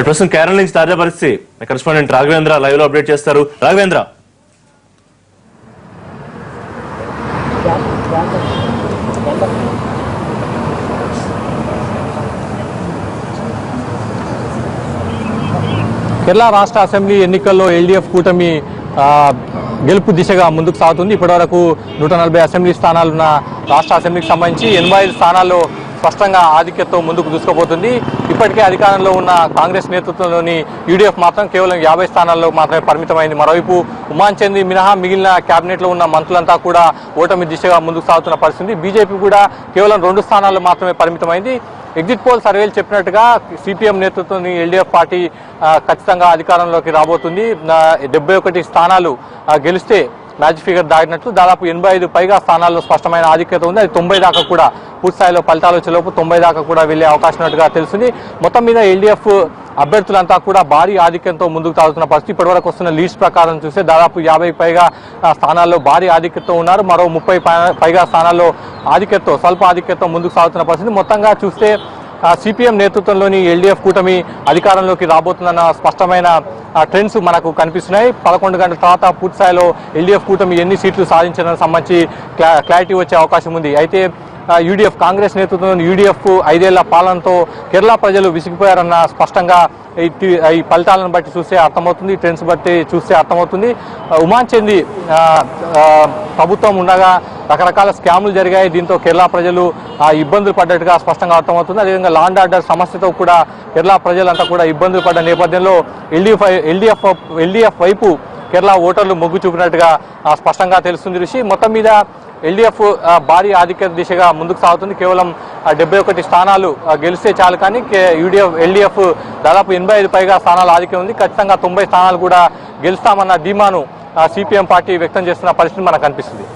ప్రస్తుతం కేరళ నుంచి తాజా పరిస్థితి కరెస్పాండెంట్ రాఘవేంద్ర లైవ్ లో అప్డేట్ చేస్తారు. రాఘవేంద్ర, కేరళ రాష్ట్ర అసెంబ్లీ ఎన్నికల్లో ఎల్డీఎఫ్ కూటమి గెలుపు దిశగా ముందుకు సాగుతుంది. ఇప్పటివరకు 140 అసెంబ్లీ స్థానాలున్న రాష్ట్ర అసెంబ్లీకి సంబంధించి 85 స్థానాల్లో స్పష్టంగా ఆధిక్యతతో ముందుకు దూసుకుపోతుంది. ఇప్పటికే అధికారంలో ఉన్న కాంగ్రెస్ నేతృత్వంలోని యూడీఎఫ్ మాత్రం కేవలం 50 స్థానాల్లో మాత్రమే పరిమితమైంది. మరోవైపు ఉమాన్ చందీ మినహా మిగిలిన కేబినెట్లో ఉన్న మంత్రులంతా కూడా ఓటమి దిశగా ముందుకు సాగుతున్న పరిస్థితి. బీజేపీ కూడా కేవలం 2 స్థానాల్లో మాత్రమే పరిమితమైంది. ఎగ్జిట్ పోల్ సర్వేలు చెప్పినట్టుగా సిపిఎం నేతృత్వంలోని ఎల్డీఎఫ్ పార్టీ ఖచ్చితంగా అధికారంలోకి రాబోతుంది. 71 స్థానాలు గెలిస్తే మ్యాజిక్ ఫిగర్ దాటినట్లు. దాదాపు 85 పైగా స్థానాల్లో స్పష్టమైన ఆధిక్యత ఉంది. అది 90 దాకా కూడా పూర్తి స్థాయిలో ఫలితాలు వచ్చేలోపు 90 దాకా కూడా వెళ్లే అవకాశం ఉన్నట్టుగా తెలిసింది. మొత్తం మీద ఎల్డీఎఫ్ అభ్యర్థులంతా కూడా భారీ ఆధిక్యంతో ముందుకు సాగుతున్న పరిస్థితి. ఇప్పటివరకు వస్తున్న లీడ్స్ ప్రకారం చూస్తే దాదాపు 50 పైగా స్థానాల్లో భారీ ఆధిక్యతతో ఉన్నారు. మరో 30 పైగా స్థానాల్లో స్వల్ప ఆధిక్యతతో ముందుకు సాగుతున్న పరిస్థితి. మొత్తంగా చూస్తే సిపిఎం నేతృత్వంలోని ఎల్డీఎఫ్ కూటమి అధికారంలోకి రాబోతుందన్న స్పష్టమైన ట్రెండ్స్ మనకు కనిపిస్తున్నాయి. 11 గంటల తర్వాత పూర్తి స్థాయిలో ఎల్డీఎఫ్ కూటమి ఎన్ని సీట్లు సాధించడానికి సంబంధించి క్లారిటీ వచ్చే అవకాశం ఉంది. అయితే యూడీఎఫ్ కాంగ్రెస్ నేతృత్వంలోని యూడీఎఫ్ 5 ఏళ్ల పాలనతో కేరళ ప్రజలు విసిగిపోయారన్న స్పష్టంగా ఈ ఫలితాలను బట్టి చూస్తే అర్థమవుతుంది. ట్రెండ్స్ బట్టి చూస్తే అర్థమవుతుంది. ఉమాన్ చందీ ప్రభుత్వం ఉండగా రకరకాల స్కాములు జరిగాయి. దీంతో కేరళ ప్రజలు ఇబ్బందులు పడ్డట్టుగా స్పష్టంగా అర్థమవుతుంది. అదేవిధంగా లాండ్ ఆర్డర్ సమస్యతో కూడా కేరళ ప్రజలంతా కూడా ఇబ్బందులు పడ్డ నేపథ్యంలో ఎల్డీఎఫ్ వైపు కేరళ ఓటర్లు మొగ్గు చూపినట్టుగా స్పష్టంగా తెలుస్తుంది. ఋషి, మొత్తం మీద ఎల్డీఎఫ్ భారీ ఆధిక్యత దిశగా ముందుకు సాగుతుంది. కేవలం 71 స్థానాలు గెలిస్తే చాలు, కానీ ఎల్డీఎఫ్ దాదాపు 85 పైగా స్థానాలు ఆధిక్యం ఉంది. ఖచ్చితంగా 90 స్థానాలు కూడా గెలుస్తామన్న ధీమాను సిపిఎం పార్టీ వ్యక్తం చేస్తున్న పరిస్థితి మనకు కనిపిస్తుంది.